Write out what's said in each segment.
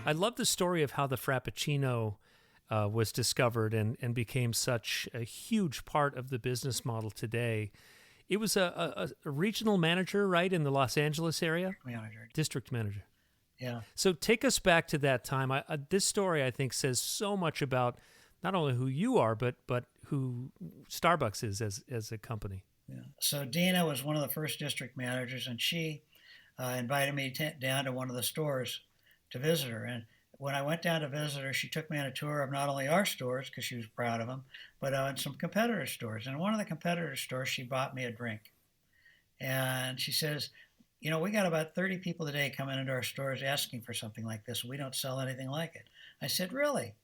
I love the story of how the Frappuccino was discovered and became such a huge part of the business model today. It was a regional manager, right, in the Los Angeles area? Manager. District manager. Yeah. So take us back to that time. This story, I think, says so much about not only who you are, but who Starbucks is as a company. Yeah. So Dina was one of the first district managers, and she invited me down to one of the stores to visit her. And when I went down to visit her, she took me on a tour of not only our stores, because she was proud of them, but on some competitor stores. And in one of the competitor stores, she bought me a drink. And she says, you know, we got about 30 people today coming into our stores asking for something like this. We don't sell anything like it. I said, really?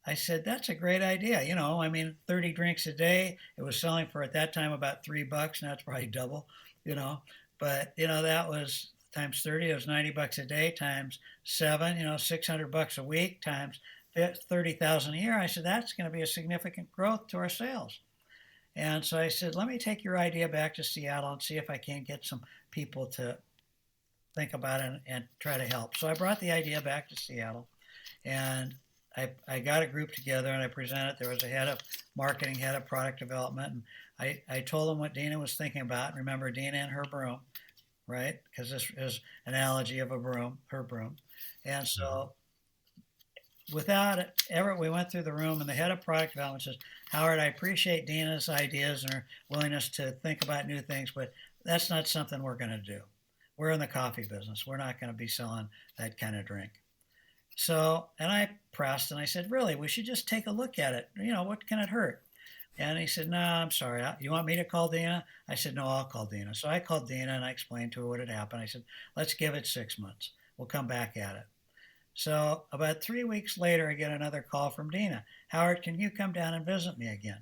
I said, that's a great idea. You know, I mean, 30 drinks a day. It was selling for at that time about $3. Now it's probably double, you know. But, you know, that was times 30, it was $90 a day, times 7, you know, $600 a week, times 30,000 a year. I said, that's going to be a significant growth to our sales. And so I said, let me take your idea back to Seattle and see if I can get some people to think about it and try to help. So I brought the idea back to Seattle, and I got a group together and I presented. There was a head of marketing, head of product development, and I told them what Dina was thinking about. Remember, Dina and her broom, right? Because this is an analogy of a broom, her broom. And so without it ever, we went through the room, and the head of product development says, Howard, I appreciate Dina's ideas and her willingness to think about new things, but that's not something we're going to do. We're in the coffee business. We're not going to be selling that kind of drink. So, and I pressed and I said, really, we should just take a look at it. You know, what can it hurt? And he said, no, I'm sorry. You want me to call Dina? I said, no, I'll call Dina. So I called Dina and I explained to her what had happened. I said, let's give it 6 months. We'll come back at it. So about 3 weeks later, I get another call from Dina. Howard, can you come down and visit me again?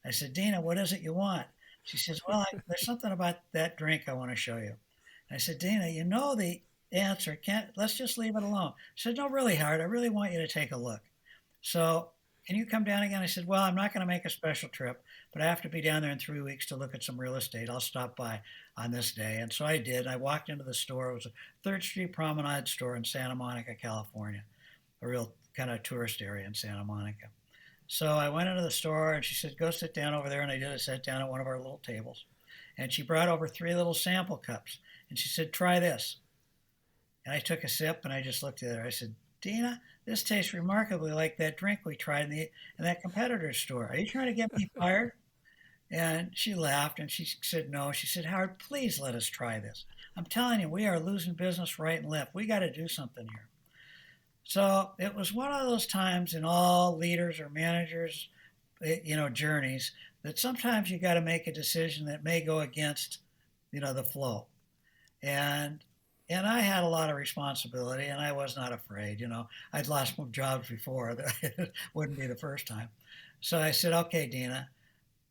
I said, Dina, what is it you want? She says, well, there's something about that drink I want to show you. And I said, Dina, you know the answer. Let's just leave it alone. She said, no, really, Howard, I really want you to take a look. So can you come down again? I said, well, I'm not going to make a special trip, but I have to be down there in 3 weeks to look at some real estate. I'll stop by on this day. And so I did. I walked into the store. It was a 3rd Street Promenade store in Santa Monica, California, a real kind of tourist area in Santa Monica. So I went into the store and she said, go sit down over there. And I did. I sat down at one of our little tables. And she brought over 3 little sample cups. And she said, try this. And I took a sip and I just looked at her. I said, Dina, this tastes remarkably like that drink we tried in that competitor's store. Are you trying to get me fired? And she laughed and she said, no. She said, Howard, please let us try this. I'm telling you, we are losing business right and left. We got to do something here. So it was one of those times in all leaders or managers, you know, journeys, that sometimes you got to make a decision that may go against, you know, the flow. And I had a lot of responsibility, and I was not afraid. You know, I'd lost jobs before. It wouldn't be the first time. So I said, okay, Dina,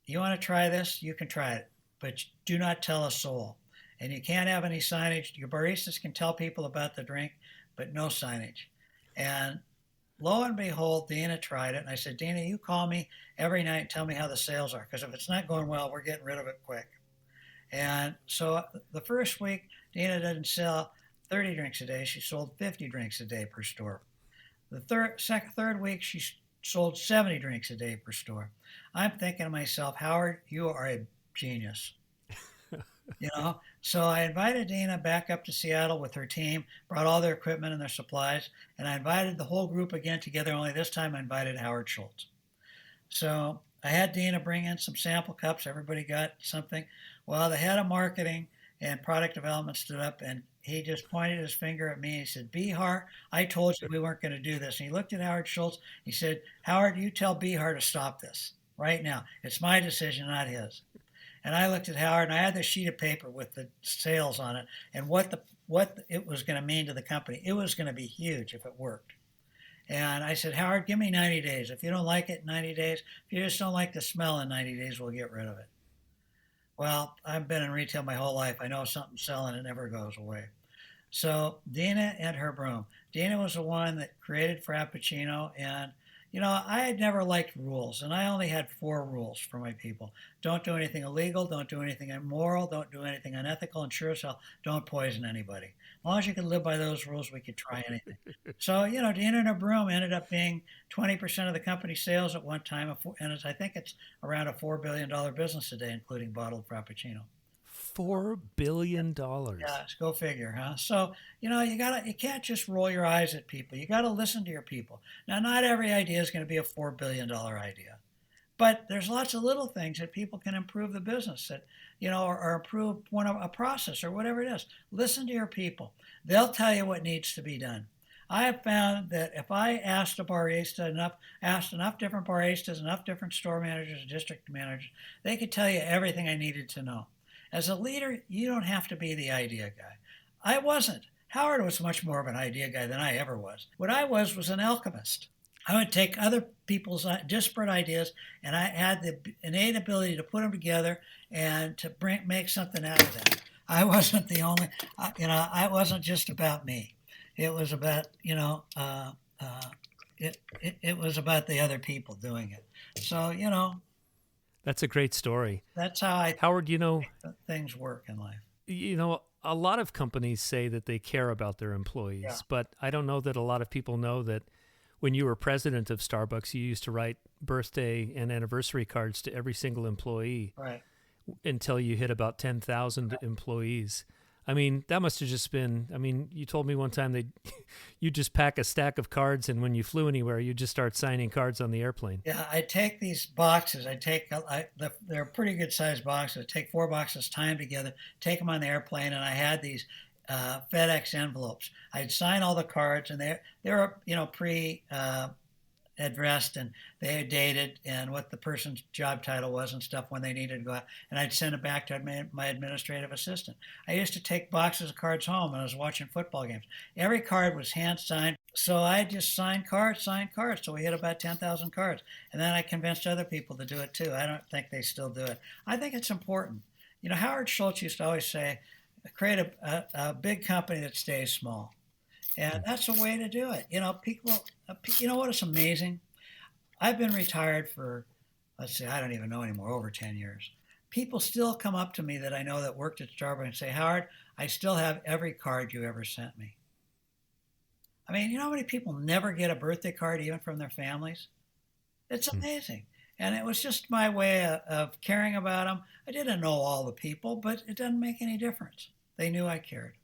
you want to try this? You can try it, but do not tell a soul. And you can't have any signage. Your baristas can tell people about the drink, but no signage. And lo and behold, Dina tried it. And I said, Dina, you call me every night and tell me how the sales are, because if it's not going well, we're getting rid of it quick. And so the first week, Dina didn't sell 30 drinks a day. She sold 50 drinks a day per store. The third week, she sold 70 drinks a day per store. I'm thinking to myself, Howard, you are a genius. You know, so I invited Dina back up to Seattle with her team, brought all their equipment and their supplies, and I invited the whole group again together, only this time I invited Howard Schultz. So I had Dina bring in some sample cups. Everybody got something. Well, the head of marketing and product development stood up and he just pointed his finger at me. He said, Behar, I told you we weren't going to do this. And he looked at Howard Schultz. He said, Howard, you tell Behar to stop this right now. It's my decision, not his. And I looked at Howard and I had this sheet of paper with the sales on it and what it was going to mean to the company. It was going to be huge if it worked. And I said, Howard, give me 90 days. If you don't like it in 90 days, if you just don't like the smell in 90 days, we'll get rid of it. Well, I've been in retail my whole life. I know something's selling, it never goes away. So Dina and her broom. Dina was the one that created Frappuccino, and I had never liked rules, and I only had 4 rules for my people. Don't do anything illegal, don't do anything immoral, don't do anything unethical, and sure as hell, don't poison anybody. As long as you could live by those rules, we could try anything. So, Dinner in a Broom ended up being 20% of the company's sales at one time, and I think it's around a $4 billion business today, including bottled Frappuccino. $4 billion. Yeah, go figure, huh? So, you can't just roll your eyes at people. You gotta listen to your people. Now, not every idea is going to be a $4 billion idea, but there's lots of little things that people can improve the business that, or improve a process or whatever it is. Listen to your people. They'll tell you what needs to be done. I have found that if I asked asked enough different baristas, enough different store managers, district managers, they could tell you everything I needed to know. As a leader, you don't have to be the idea guy. I wasn't. Howard was much more of an idea guy than I ever was. What I was an alchemist. I would take other people's disparate ideas, and I had the innate ability to put them together and to make something out of that. I wasn't the only, I wasn't just about me. It was about, it was about the other people doing it. So, That's a great story. that's how I Howard, think things work in life. a lot of companies say that they care about their employees, Yeah. but I don't know that a lot of people know that when you were president of Starbucks, you used to write birthday and anniversary cards to every single employee Right. until you hit about 10,000 employees. I mean, that must have just been, you told me one time that you just pack a stack of cards, and when you flew anywhere, you just start signing cards on the airplane. Yeah, I take these boxes. They're pretty good sized boxes. I take 4 boxes, tie them together, take them on the airplane, and I had these FedEx envelopes. I'd sign all the cards, and they were pre addressed, and they had dated and what the person's job title was and stuff when they needed to go out, and I'd send it back to my administrative assistant. I used to take boxes of cards home when I was watching football games. Every card was hand signed, so I just signed cards. So we hit about 10,000 cards, and then I convinced other people to do it too. I don't think they still do it. I think it's important. Howard Schultz used to always say, create a big company that stays small. And that's a way to do it. People, what is amazing? I've been retired for, let's see, I don't even know anymore, over 10 years. People still come up to me that I know that worked at Starbucks and say, Howard, I still have every card you ever sent me. I mean, how many people never get a birthday card even from their families? It's amazing. And it was just my way of caring about them. I didn't know all the people, but it doesn't make any difference. They knew I cared.